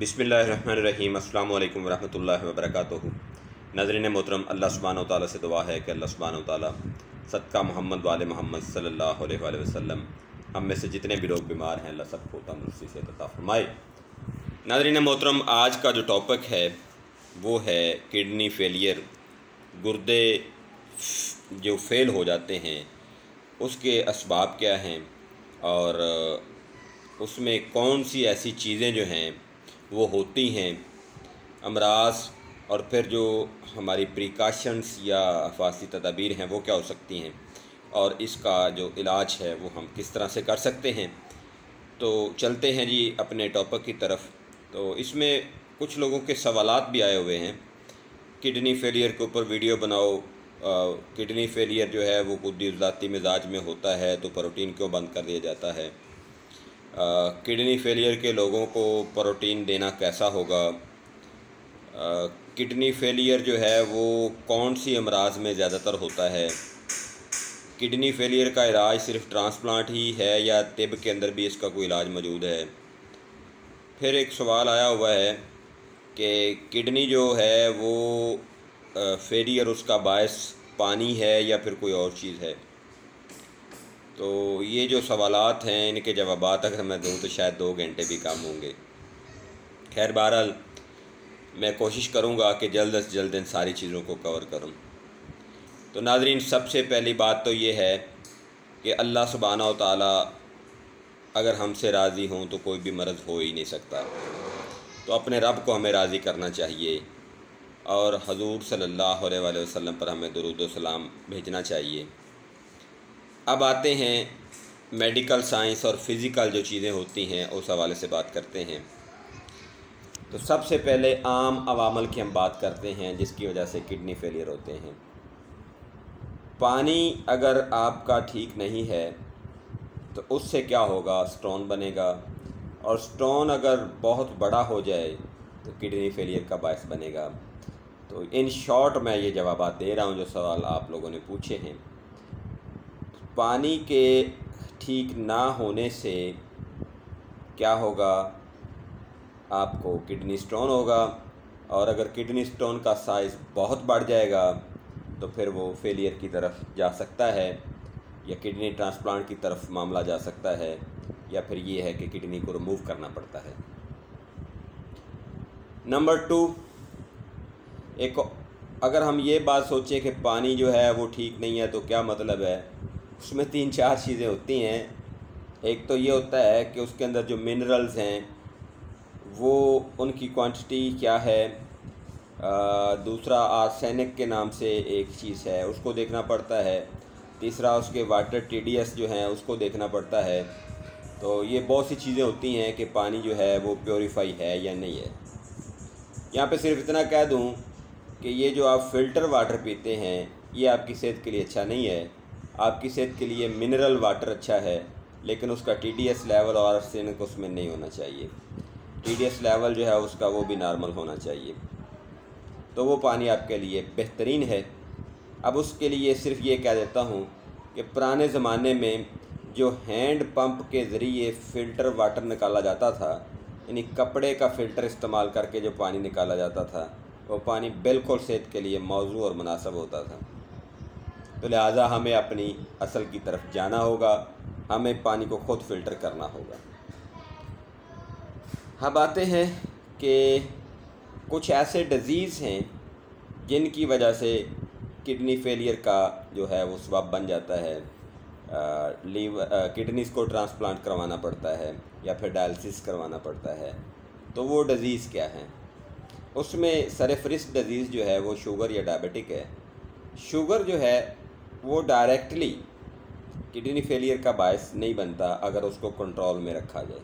बिस्मिल्लाहिर्रहमानिर्रहीम। अस्सलामु अलैकुम वरहमतुल्लाहि वबरकातुहू। नाज़रीन मोहतरम, अल्लाह सुब्हानहू व तआला से दुआ है कि अल्लाह सुब्हानहू व तआला सदका मोहम्मद वाले मोहम्मद सल्लल्लाहु अलैहि वसल्लम हम में से जितने भी लोग बीमार हैं अल्लाह सबको तंदुरुस्ती से अता फरमाए। नाज़रीन मोहतरम, आज का जो टॉपिक है वो है किडनी फेलियर। गुर्दे जो फेल हो जाते हैं उसके असबाब क्या हैं और उसमें कौन सी ऐसी चीज़ें जो हैं वो होती हैं, अमराज, और फिर जो हमारी प्रिकॉशंस या हिफाजती तदाबीर हैं वो क्या हो सकती हैं और इसका जो इलाज है वो हम किस तरह से कर सकते हैं। तो चलते हैं जी अपने टॉपिक की तरफ। तो इसमें कुछ लोगों के सवालात भी आए हुए हैं। किडनी फेलियर के ऊपर वीडियो बनाओ, किडनी फेलियर जो है वो खुद ज़ाती मिजाज में होता है तो प्रोटीन क्यों बंद कर दिया जाता है, किडनी फेलियर के लोगों को प्रोटीन देना कैसा होगा, किडनी फेलियर जो है वो कौन सी अमराज में ज़्यादातर होता है, किडनी फेलियर का इलाज सिर्फ ट्रांसप्लांट ही है या तिब के अंदर भी इसका कोई इलाज मौजूद है। फिर एक सवाल आया हुआ है कि किडनी जो है वो फेलियर उसका बायस पानी है या फिर कोई और चीज़ है। तो ये जो सवालात हैं इनके जवाबात अगर मैं दूँ तो शायद 2 घंटे भी कम होंगे। खैर बहरहाल मैं कोशिश करूँगा कि जल्द से जल्द इन सारी चीज़ों को कवर करूँ। तो नाज़रीन, सबसे पहली बात तो ये है कि अल्लाह सुब्हानहू व तआला अगर हमसे राज़ी हों तो कोई भी मर्ज़ हो ही नहीं सकता। तो अपने रब को हमें राज़ी करना चाहिए और हजूर सल्लल्लाहु अलैहि वसल्लम पर हमें दुरूद व सलाम भेजना चाहिए। अब आते हैं मेडिकल साइंस और फ़िज़िकल जो चीज़ें होती हैं उस हवाले से बात करते हैं। तो सबसे पहले आम अवामल की हम बात करते हैं जिसकी वजह से किडनी फेलियर होते हैं। पानी अगर आपका ठीक नहीं है तो उससे क्या होगा, स्टोन बनेगा, और स्टोन अगर बहुत बड़ा हो जाए तो किडनी फेलियर का बायस बनेगा। तो इन शॉर्ट मैं ये जवाब दे रहा हूँ जो सवाल आप लोगों ने पूछे हैं। पानी के ठीक ना होने से क्या होगा, आपको किडनी स्टोन होगा, और अगर किडनी स्टोन का साइज़ बहुत बढ़ जाएगा तो फिर वो फेलियर की तरफ जा सकता है या किडनी ट्रांसप्लांट की तरफ मामला जा सकता है, या फिर ये है कि किडनी को रिमूव करना पड़ता है। नंबर 2, एक अगर हम ये बात सोचें कि पानी जो है वो ठीक नहीं है तो क्या मतलब है, उसमें 3-4 चीज़ें होती हैं। एक तो ये होता है कि उसके अंदर जो मिनरल्स हैं वो उनकी क्वांटिटी क्या है, दूसरा आर्सेनिक के नाम से एक चीज़ है उसको देखना पड़ता है, तीसरा उसके वाटर TDS जो हैं उसको देखना पड़ता है। तो ये बहुत सी चीज़ें होती हैं कि पानी जो है वो प्योरीफाई है या नहीं है। यहाँ पे सिर्फ इतना कह दूँ कि ये जो आप फ़िल्टर वाटर पीते हैं ये आपकी सेहत के लिए अच्छा नहीं है। आपकी सेहत के लिए मिनरल वाटर अच्छा है, लेकिन उसका TDS लेवल और आर्सेनिक उसमें नहीं होना चाहिए। TDS लेवल जो है उसका वो भी नॉर्मल होना चाहिए, तो वो पानी आपके लिए बेहतरीन है। अब उसके लिए सिर्फ ये कह देता हूँ कि पुराने ज़माने में जो हैंड पंप के ज़रिए फ़िल्टर वाटर निकाला जाता था, यानी कपड़े का फ़िल्टर इस्तेमाल करके जो पानी निकाला जाता था, वो पानी बिल्कुल सेहत के लिए मौजू और मुनासिब होता था। तो लिहाजा हमें अपनी असल की तरफ जाना होगा, हमें पानी को ख़ुद फ़िल्टर करना होगा। अब आते हैं कि कुछ ऐसे डिज़ीज़ हैं जिनकी वजह से किडनी फेलियर का जो है वो सबब बन जाता है, किडनीज़ को ट्रांसप्लांट करवाना पड़ता है या फिर डायलिसिस करवाना पड़ता है। तो वो डिज़ीज़ क्या हैं, उसमें सरफरिस्त डिज़ीज़ जो है वो शुगर या डायबिटिक है। शुगर जो है वो डायरेक्टली किडनी फेलियर का बायस नहीं बनता अगर उसको कंट्रोल में रखा जाए।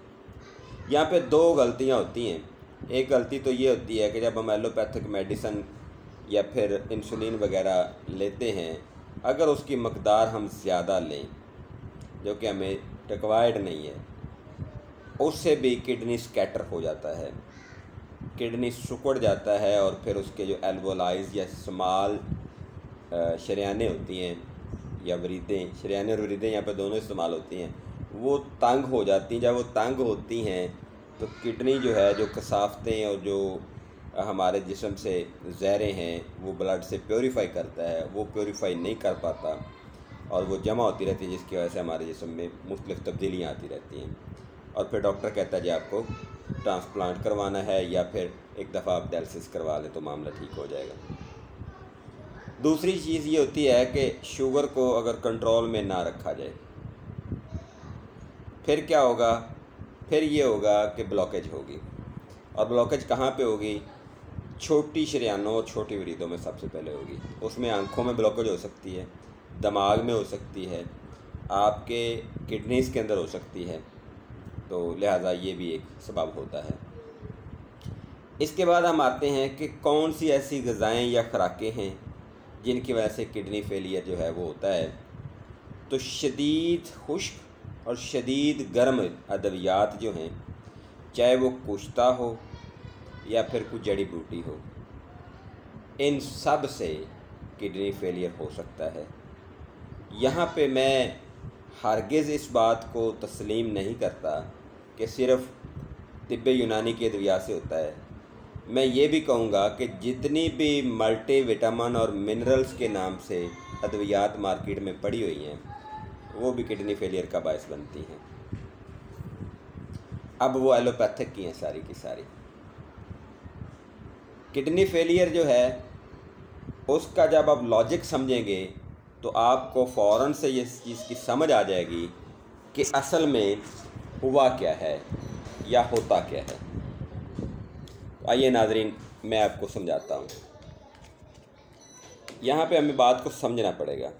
यहाँ पे 2 गलतियाँ होती हैं। एक गलती तो ये होती है कि जब हम एलोपैथिक मेडिसिन या फिर इंसुलिन वगैरह लेते हैं, अगर उसकी मकदार हम ज़्यादा लें जो कि हमें रिक्वायर्ड नहीं है, उससे भी किडनी स्कैटर हो जाता है, किडनी सिकुड़ जाता है, और फिर उसके जो एल्वोलाइज या स्मॉल शरियानें होती हैं या वरीदें, शरियानें और वरीदें यहाँ पर दोनों इस्तेमाल होती हैं, वो तंग हो जाती हैं। जब वो तंग होती हैं तो किडनी जो है, जो कसावतें और जो हमारे जिस्म से ज़हरें हैं वो ब्लड से प्योरीफाई करता है, वो प्योरीफाई नहीं कर पाता और वो जमा होती रहती है, जिसकी वजह से हमारे जिस्म में मुख्तलिफ़ तब्दीलियाँ आती रहती हैं। और फिर डॉक्टर कहता है जी आपको ट्रांसप्लांट करवाना है या फिर एक दफ़ा आप डायलिसिस करवा लें तो मामला ठीक हो जाएगा। दूसरी चीज़ ये होती है कि शुगर को अगर कंट्रोल में ना रखा जाए, फिर क्या होगा? फिर ये होगा कि ब्लॉकेज होगी। और ब्लॉकेज कहाँ पे होगी? छोटी शरीयानों और छोटी वरीदों में सबसे पहले होगी। उसमें आँखों में ब्लॉकेज हो सकती है, दिमाग में हो सकती है, आपके किडनीज़ के अंदर हो सकती है, तो लिहाजा ये भी एक सबब होता है। इसके बाद हम आते हैं कि कौन सी ऐसी ग़िज़ाएँ या खुराकें हैं जिनकी वजह से किडनी फेलियर जो है वो होता है। तो शदीद खुश्क और शदीद गर्म अद्वियात जो हैं, चाहे वो कुश्ता हो या फिर कुछ जड़ी बूटी हो, इन सब से किडनी फेलियर हो सकता है। यहाँ पे मैं हरगिज़ इस बात को तस्लीम नहीं करता कि सिर्फ़ तिब्बे यूनानी के अद्वियात से होता है। मैं ये भी कहूँगा कि जितनी भी मल्टी विटामिन और मिनरल्स के नाम से अद्वियात मार्केट में पड़ी हुई हैं, वो भी किडनी फेलियर का बायस बनती हैं। अब वो एलोपैथिक की हैं सारी की सारी। किडनी फेलियर जो है उसका जब आप लॉजिक समझेंगे तो आपको फ़ौरन से ये चीज़ की समझ आ जाएगी कि असल में हुआ क्या है या होता क्या है। आइए नाज़रीन, मैं आपको समझाता हूँ। यहाँ पे हमें बात को समझना पड़ेगा।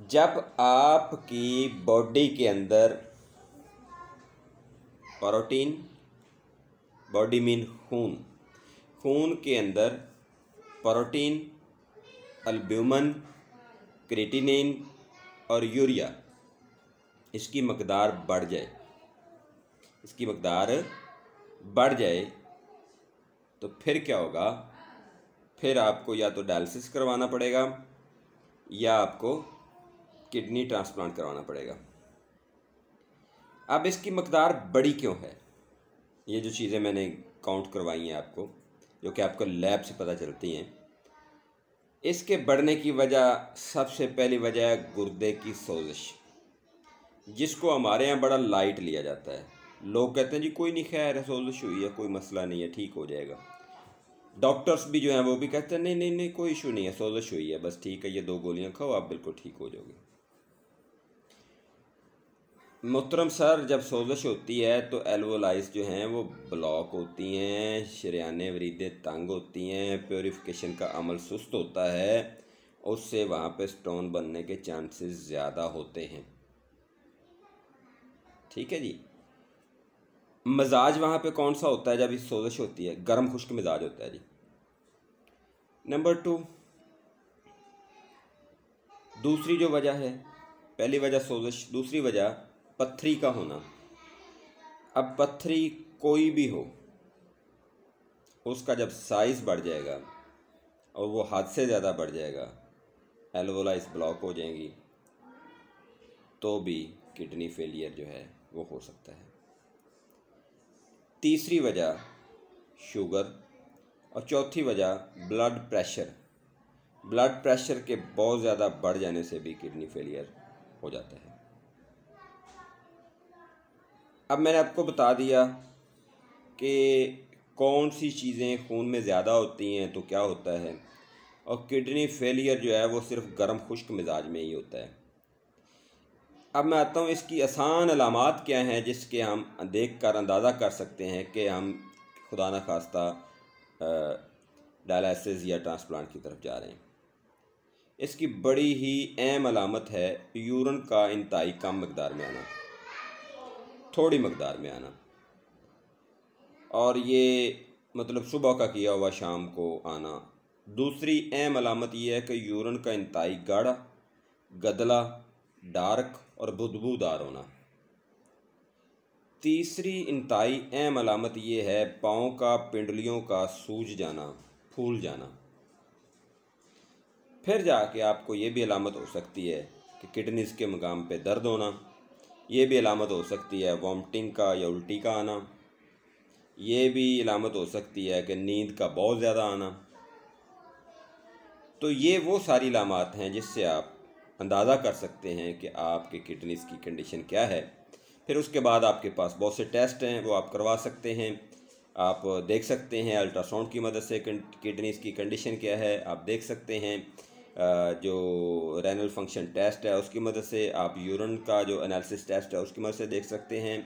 जब आपकी बॉडी के अंदर प्रोटीन, बॉडी मीन खून, खून के अंदर प्रोटीन, अल्ब्यूमिन, क्रिएटिनिन और यूरिया, इसकी मकदार बढ़ जाए, तो फिर क्या होगा? फिर आपको या तो डायलिसिस करवाना पड़ेगा या आपको किडनी ट्रांसप्लांट करवाना पड़ेगा। अब इसकी मकदार बड़ी क्यों है? ये जो चीज़ें मैंने काउंट करवाई हैं आपको, जो कि आपको लैब से पता चलती हैं, इसके बढ़ने की वजह, सबसे पहली वजह है गुर्दे की सोजिश, जिसको हमारे यहाँ बड़ा लाइट लिया जाता है। लोग कहते हैं जी कोई नहीं, खैर है, सोजिश हुई है, कोई मसला नहीं है, ठीक हो जाएगा। डॉक्टर्स भी जो हैं वो भी कहते हैं नहीं नहीं नहीं, कोई इशू नहीं है, सोजिश हुई है, बस ठीक है, ये 2 गोलियां खाओ, आप बिल्कुल ठीक हो जाओगे। मोहतरम सर, जब सोजिश होती है तो एल्वोलाइज जो हैं वो ब्लॉक होती हैं, शरीयाने वरीदें तंग होती हैं, प्योरीफिकेशन का अमल सुस्त होता है, उससे वहाँ पे स्टोन बनने के चांसेस ज़्यादा होते हैं। ठीक है जी। मिजाज वहाँ पे कौन सा होता है जब इस सोजिश होती है? गर्म खुश्क मिजाज होता है जी। नंबर 2, दूसरी जो वजह है, पहली वजह सोजिश, दूसरी वजह पत्थरी का होना। अब पत्थरी कोई भी हो, उसका जब साइज़ बढ़ जाएगा और वो हद से ज़्यादा बढ़ जाएगा, एल्वोलाइज ब्लॉक हो जाएंगी, तो भी किडनी फेलियर जो है वो हो सकता है। तीसरी वजह शुगर और चौथी वजह ब्लड प्रेशर। ब्लड प्रेशर के बहुत ज़्यादा बढ़ जाने से भी किडनी फेलियर हो जाता है। अब मैंने आपको बता दिया कि कौन सी चीज़ें खून में ज़्यादा होती हैं तो क्या होता है, और किडनी फेलियर जो है वो सिर्फ गर्म खुश्क मिजाज में ही होता है। अब मैं आता हूँ इसकी आसान अलामात क्या हैं जिसके हम देख कर अंदाज़ा कर सकते हैं कि हम खुदा न खास्ता डायलिसिस या ट्रांसप्लांट की तरफ जा रहे हैं। इसकी बड़ी ही अहम अलामत है यूरिन का इंतहाई कम मकदार में आना, थोड़ी मकदार में आना, और ये मतलब सुबह का किया हुआ शाम को आना। दूसरी अहम अलामत ये है कि यूरिन का इंतहाई गाढ़ा, गदला, डार्क और बदबूदार होना। तीसरी इंतहाई अहम अलामत ये है पाँव का पिंडलियों का सूज जाना, फूल जाना। फिर जाके आपको ये भी अलामत हो सकती है कि किडनीज़ के मकाम पे दर्द होना, ये भी अलामत हो सकती है वॉमिटिंग का या उल्टी का आना। ये भी अलामत हो सकती है कि नींद का बहुत ज़्यादा आना। तो ये वो सारी अलामात हैं जिससे आप अंदाज़ा कर सकते हैं कि आपके किडनीज़ की कंडीशन क्या है। फिर उसके बाद आपके पास बहुत से टेस्ट हैं, वो आप करवा सकते हैं। आप देख सकते हैं अल्ट्रासाउंड की मदद से किडनीज़ की कंडीशन क्या है। आप देख सकते हैं जो रेनल फंक्शन टेस्ट है उसकी मदद से, आप यूरिन का जो एनालिसिस टेस्ट है उसकी मदद से देख सकते हैं।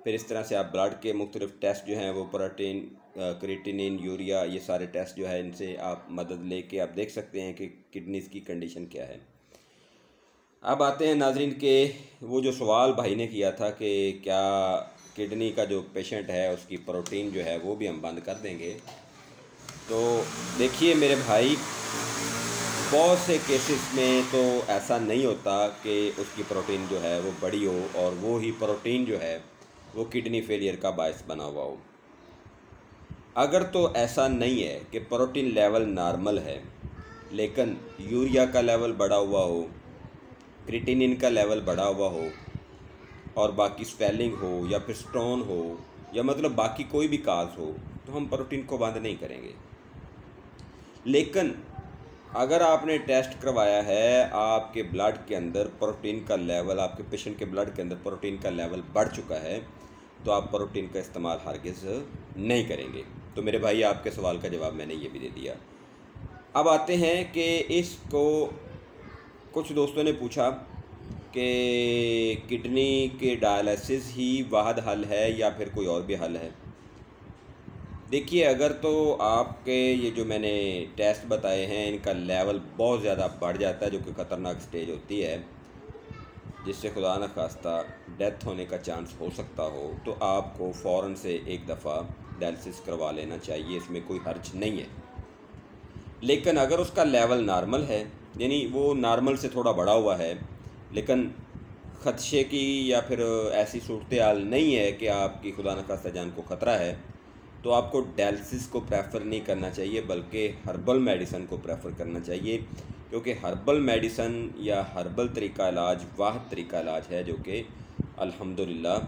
फिर इस तरह से आप ब्लड के मुख्तलिफ टेस्ट जो हैं वो प्रोटीन, क्रिएटिनिन, यूरिया, ये सारे टेस्ट जो है इनसे आप मदद लेके आप देख सकते हैं कि किडनीज़ की कंडीशन क्या है। अब आते हैं नाजरीन के वो जो सवाल भाई ने किया था कि क्या किडनी का जो पेशेंट है उसकी प्रोटीन जो है वो भी हम बंद कर देंगे। तो देखिए मेरे भाई, बहुत से केसेस में तो ऐसा नहीं होता कि उसकी प्रोटीन जो है वो बड़ी हो और वो ही प्रोटीन जो है वो किडनी फेलियर का बायस बना हुआ हो। अगर तो ऐसा नहीं है कि प्रोटीन लेवल नॉर्मल है लेकिन यूरिया का लेवल बढ़ा हुआ हो, क्रिएटिनिन का लेवल बढ़ा हुआ हो और बाकी स्वेलिंग हो या फिर स्टोन हो या मतलब बाकी कोई भी काज हो, तो हम प्रोटीन को बंद नहीं करेंगे। लेकिन अगर आपने टेस्ट करवाया है, आपके ब्लड के अंदर प्रोटीन का लेवल, आपके पेशेंट के ब्लड के अंदर प्रोटीन का लेवल बढ़ चुका है, तो आप प्रोटीन का इस्तेमाल हरगिज़ नहीं करेंगे। तो मेरे भाई आपके सवाल का जवाब मैंने ये भी दे दिया। अब आते हैं कि इसको कुछ दोस्तों ने पूछा कि किडनी के डायलिसिस ही वाहिद हल है या फिर कोई और भी हल है। देखिए, अगर तो आपके ये जो मैंने टेस्ट बताए हैं इनका लेवल बहुत ज़्यादा बढ़ जाता है, जो कि ख़तरनाक स्टेज होती है जिससे खुदा न खास्ता डेथ होने का चांस हो सकता हो, तो आपको फ़ौरन से एक दफ़ा डायलिसिस करवा लेना चाहिए, इसमें कोई हर्ज नहीं है। लेकिन अगर उसका लेवल नॉर्मल है, यानी वो नॉर्मल से थोड़ा बढ़ा हुआ है लेकिन ख़दशे की या फिर ऐसी सूरत हाल नहीं है कि आपकी खुदा न खास्ता जान को ख़तरा है, तो आपको डायलिसिस को प्रेफर नहीं करना चाहिए बल्कि हर्बल मेडिसन को प्रेफर करना चाहिए, क्योंकि हर्बल मेडिसन या हर्बल तरीका इलाज वाह तरीका इलाज है जो कि अल्हम्दुलिल्लाह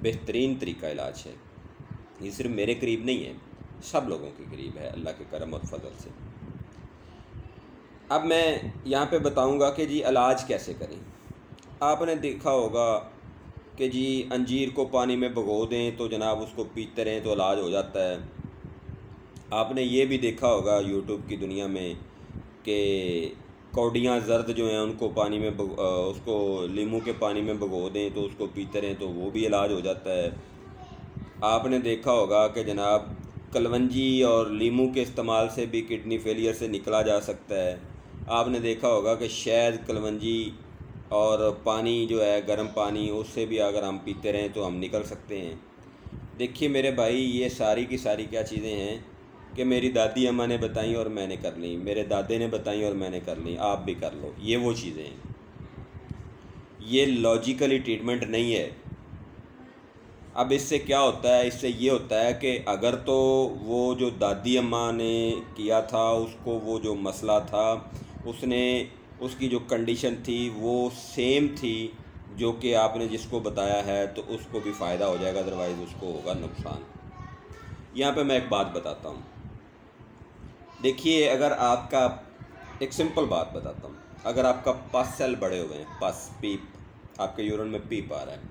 बेहतरीन तरीका इलाज है। ये सिर्फ मेरे करीब नहीं है, सब लोगों के करीब है अल्लाह के करम और फजल से। अब मैं यहाँ पे बताऊँगा कि जी इलाज कैसे करें। आपने देखा होगा कि जी अंजीर को पानी में भिगो दें तो जनाब उसको पीते रहें तो इलाज हो जाता है। आपने ये भी देखा होगा यूट्यूब की दुनिया में कि कौड़ियाँ ज़र्द जो हैं उनको पानी में उसको लीमू के पानी में भिगो दें तो उसको पीते रहें तो वो भी इलाज हो जाता है। आपने देखा होगा कि जनाब कलवंजी और लीमू के इस्तेमाल से भी किडनी फेलियर से निकला जा सकता है। आपने देखा होगा कि शहद, कलवंजी और पानी जो है गर्म पानी, उससे भी अगर हम पीते रहें तो हम निकल सकते हैं। देखिए मेरे भाई, ये सारी की सारी क्या चीज़ें हैं कि मेरी दादी अम्मा ने बताई और मैंने कर ली, मेरे दादे ने बताई और मैंने कर ली, आप भी कर लो। ये वो चीज़ें हैं, ये लॉजिकली ट्रीटमेंट नहीं है। अब इससे क्या होता है, इससे ये होता है कि अगर तो वो जो दादी अम्मा ने किया था उसको वो जो मसला था उसने उसकी जो कंडीशन थी वो सेम थी जो कि आपने जिसको बताया है, तो उसको भी फ़ायदा हो जाएगा, अदरवाइज़ उसको होगा नुकसान। यहाँ पे मैं एक बात बताता हूँ। देखिए, अगर आपका एक सिंपल बात बताता हूँ, अगर आपका पस सेल बड़े हुए हैं, पस पीप, आपके यूरिन में पीप आ रहा है,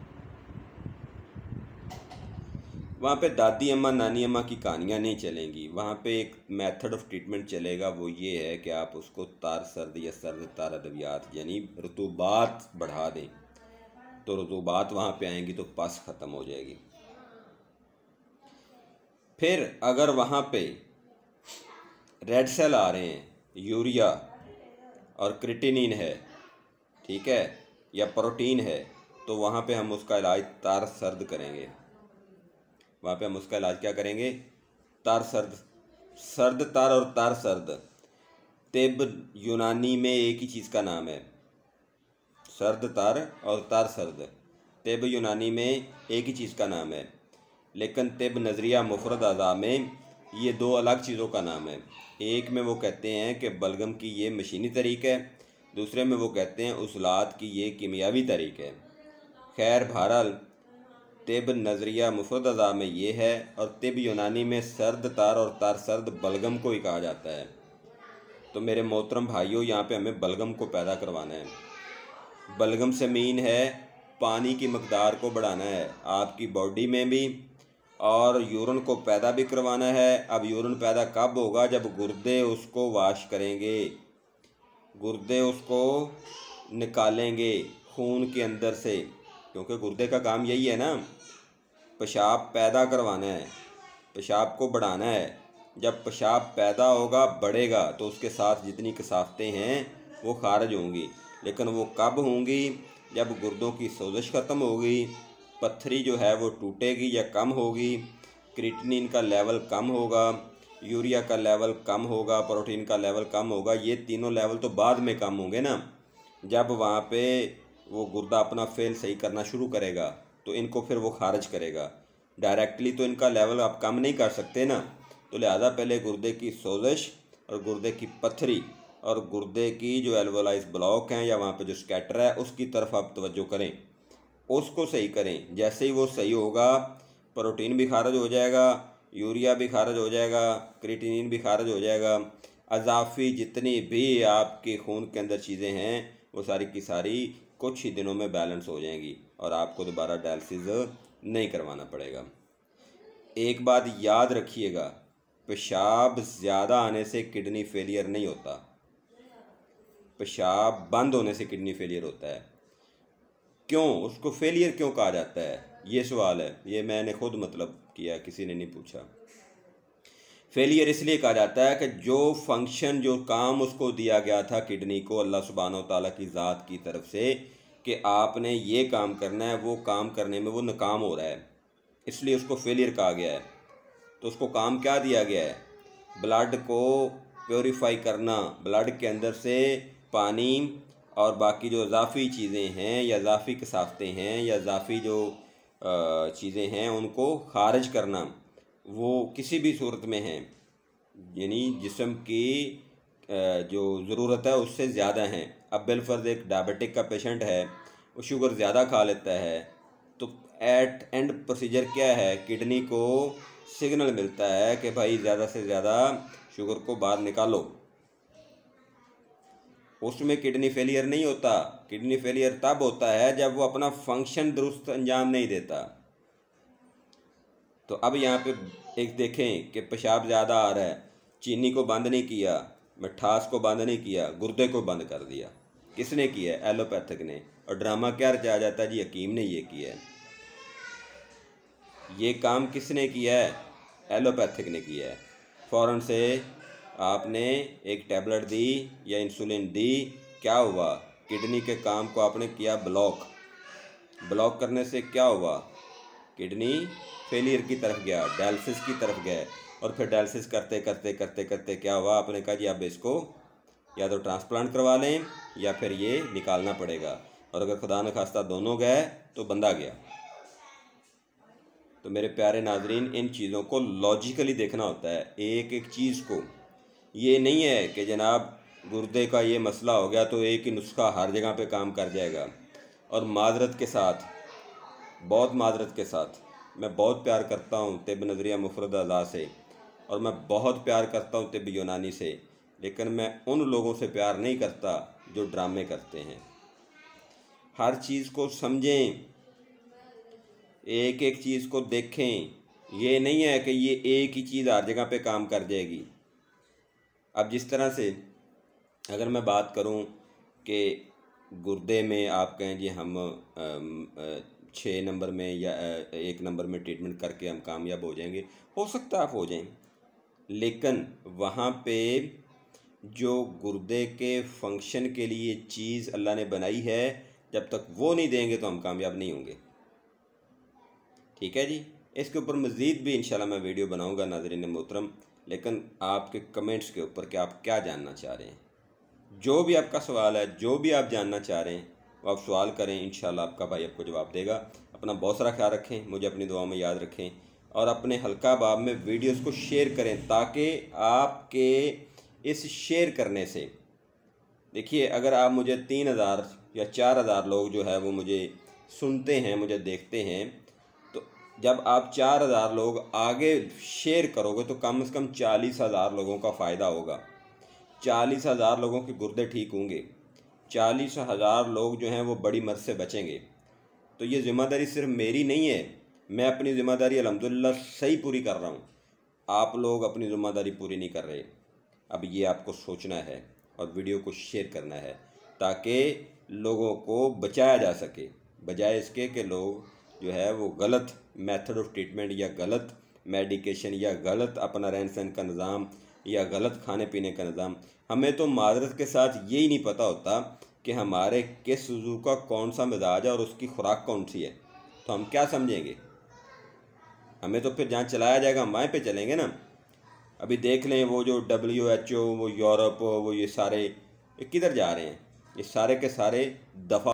वहाँ पे दादी अम्मा नानी अम्मा की कहानियाँ नहीं चलेंगी। वहाँ पे एक मेथड ऑफ ट्रीटमेंट चलेगा, वो ये है कि आप उसको तार सर्द या सर्द तार अद्वियात यानी रतूबात बढ़ा दें, तो रतूबात वहाँ पे आएंगी तो पस ख़त्म हो जाएगी। फिर अगर वहाँ पे रेड सेल आ रहे हैं, यूरिया और क्रिएटिनिन है, ठीक है, या प्रोटीन है, तो वहाँ पे हम उसका इलाज तार सर्द करेंगे। वहाँ पे हम उसका इलाज क्या करेंगे? तार सर्द, सर्द तार और तार सर्द, तिब यूनानी में एक ही चीज़ का नाम है। सर्द तार और तार सर्द तिब यूनानी में एक ही चीज़ का नाम है, लेकिन तिब नज़रिया मुफरद अज़ा में ये दो अलग चीज़ों का नाम है। एक में वो कहते हैं कि बलगम की ये मशीनी तरीक़ है, दूसरे में वो कहते हैं उसलात की ये कीमियावी तरीक़ है। खैर बहरहाल तिब नज़रिया मुफरद अज़ा में ये है, और तिब यूनानी में सर्द तार और तार सर्द बलगम को ही कहा जाता है। तो मेरे मोहतरम भाइयों, यहाँ पे हमें बलगम को पैदा करवाना है। बलगम से मीन है पानी की मकदार को बढ़ाना है आपकी बॉडी में भी, और यूरिन को पैदा भी करवाना है। अब यूरिन पैदा कब होगा? जब गुर्दे उसको वाश करेंगे, गुर्दे उसको निकालेंगे खून के अंदर से, क्योंकि गुर्दे का काम यही है ना, पेशाब पैदा करवाना है, पेशाब को बढ़ाना है। जब पेशाब पैदा होगा, बढ़ेगा, तो उसके साथ जितनी कसावतें हैं वो खारिज होंगी। लेकिन वो कब होंगी? जब गुर्दों की सोजिश ख़त्म होगी, पत्थरी जो है वो टूटेगी या कम होगी, क्रिएटिनिन का लेवल कम होगा, यूरिया का लेवल कम होगा, प्रोटीन का लेवल कम होगा। ये तीनों लेवल तो बाद में कम होंगे ना, जब वहाँ पे वो गुर्दा अपना फेल सही करना शुरू करेगा, तो इनको फिर वो खारिज करेगा। डायरेक्टली तो इनका लेवल आप कम नहीं कर सकते ना, तो लिहाजा पहले गुर्दे की सोजिश और गुर्दे की पत्थरी और गुर्दे की जो एल्वोलाइज ब्लॉक हैं या वहाँ पे जो स्कैटर है, उसकी तरफ आप तवज्जो करें, उसको सही करें। जैसे ही वो सही होगा, प्रोटीन भी खारिज हो जाएगा, यूरिया भी खारिज हो जाएगा, क्रिएटिनिन भी खारिज हो जाएगा, अजाफी जितनी भी आपके खून के अंदर चीज़ें हैं वो सारी की सारी कुछ ही दिनों में बैलेंस हो जाएंगी और आपको दोबारा डायलिसिस नहीं करवाना पड़ेगा। एक बात याद रखिएगा, पेशाब ज़्यादा आने से किडनी फेलियर नहीं होता, पेशाब बंद होने से किडनी फेलियर होता है। क्यों? उसको फेलियर क्यों कहा जाता है? ये सवाल है, ये मैंने खुद मतलब किया, किसी ने नहीं पूछा। फेलियर इसलिए कहा जाता है कि जो फंक्शन, जो काम उसको दिया गया था किडनी को अल्लाह सुब्हानहू तआला की ज़ात की तरफ से कि आपने ये काम करना है, वो काम करने में वो नाकाम हो रहा है, इसलिए उसको फेलियर कहा गया है। तो उसको काम क्या दिया गया है? ब्लड को प्योरीफाई करना, ब्लड के अंदर से पानी और बाकी जो इजाफ़ी चीज़ें हैं या इजाफ़ी कसावतें हैं या इजाफ़ी जो चीज़ें हैं उनको खारिज करना, वो किसी भी सूरत में हैं, यानी जिस्म की जो ज़रूरत है उससे ज़्यादा हैं। अब बिलफर्ज एक डायबिटिक का पेशेंट है, वो शुगर ज़्यादा खा लेता है, तो एट एंड प्रोसीजर क्या है? किडनी को सिग्नल मिलता है कि भाई ज़्यादा से ज़्यादा शुगर को बाहर निकालो। उसमें किडनी फेलियर नहीं होता। किडनी फेलियर तब होता है जब वो अपना फंक्शन दुरुस्त अंजाम नहीं देता। तो अब यहाँ पे एक देखें कि पेशाब ज़्यादा आ रहा है, चीनी को बंद नहीं किया, मिठास को बंद नहीं किया, गुर्दे को बंद कर दिया। किसने किया है? एलोपैथिक ने। और ड्रामा क्या रचा जाता है जी? हकीम ने ये किया है। ये काम किसने किया है? एलोपैथिक ने किया है। फ़ौरन से आपने एक टैबलेट दी या इंसुलिन दी, क्या हुआ? किडनी के काम को आपने किया ब्लॉक। ब्लॉक करने से क्या हुआ? किडनी फेलियर की तरफ गया, डायलिसिस की तरफ गए, और फिर डायलिसिस करते करते करते करते क्या हुआ? आपने कहा जी अब इसको या तो ट्रांसप्लांट करवा लें या फिर ये निकालना पड़ेगा, और अगर खुदा न खास्ता दोनों गए तो बंदा गया। तो मेरे प्यारे नाजरीन, इन चीज़ों को लॉजिकली देखना होता है, एक एक चीज़ को। ये नहीं है कि जनाब गुर्दे का ये मसला हो गया तो एक ही नुस्खा हर जगह पे काम कर जाएगा। और माजरत के साथ, बहुत माजरत के साथ, मैं बहुत प्यार करता हूँ तिब नज़रिया मुफरद अज़ा से, और मैं बहुत प्यार करता हूँ तिब यूनानी से, लेकिन मैं उन लोगों से प्यार नहीं करता जो ड्रामे करते हैं। हर चीज़ को समझें, एक एक चीज़ को देखें। ये नहीं है कि ये एक ही चीज़ हर जगह पे काम कर जाएगी। अब जिस तरह से अगर मैं बात करूं कि गुर्दे में आप कहें जी हम 6 नंबर में या 1 नंबर में ट्रीटमेंट करके हम कामयाब हो जाएंगे, हो सकता है आप हो जाएं, लेकिन वहाँ पे जो गुर्दे के फंक्शन के लिए चीज़ अल्लाह ने बनाई है, जब तक वो नहीं देंगे तो हम कामयाब नहीं होंगे। ठीक है जी। इसके ऊपर मज़ीद भी इंशाल्लाह मैं वीडियो बनाऊंगा नाज़रीन मोहतरम, लेकिन आपके कमेंट्स के ऊपर कि आप क्या जानना चाह रहे हैं, जो भी आपका सवाल है, जो भी आप जानना चाह रहे हैं वो आप सवाल करें, इंशाल्लाह आपका भाई आपको जवाब देगा। अपना बहुत सारा ख्याल रखें, मुझे अपनी दुआओं में याद रखें, और अपने हल्का बाब में वीडियोस को शेयर करें, ताकि आपके इस शेयर करने से, देखिए अगर आप मुझे 3000 या 4000 लोग जो है वो मुझे सुनते हैं, मुझे देखते हैं, तो जब आप 4,000 लोग आगे शेयर करोगे तो कम से कम 40,000 लोगों का फ़ायदा होगा। 40,000 लोगों के गुर्दे ठीक होंगे, 40,000 लोग जो हैं वो बड़ी मर्ज से बचेंगे। तो ये ज़िम्मेदारी सिर्फ मेरी नहीं है, मैं अपनी ज़िम्मेदारी अल्हम्दुलिल्लाह सही पूरी कर रहा हूँ, आप लोग अपनी ज़िम्मेदारी पूरी नहीं कर रहे। अब ये आपको सोचना है और वीडियो को शेयर करना है ताकि लोगों को बचाया जा सके, बजाय इसके कि लोग जो है वो गलत मेथड ऑफ ट्रीटमेंट या गलत मेडिकेशन या गलत अपना रहन सहन का निज़ाम या गलत खाने पीने का निज़ाम। हमें तो माजरत के साथ यही नहीं पता होता कि हमारे किस वज़ू का कौन सा मिजाज है और उसकी खुराक कौन सी है, तो हम क्या समझेंगे? हमें तो फिर जहाँ चलाया जाएगा हम वहीं पे चलेंगे ना। अभी देख लें वो जो WHO, वो यूरोप, वो ये सारे किधर जा रहे हैं? ये सारे के सारे दफ़ा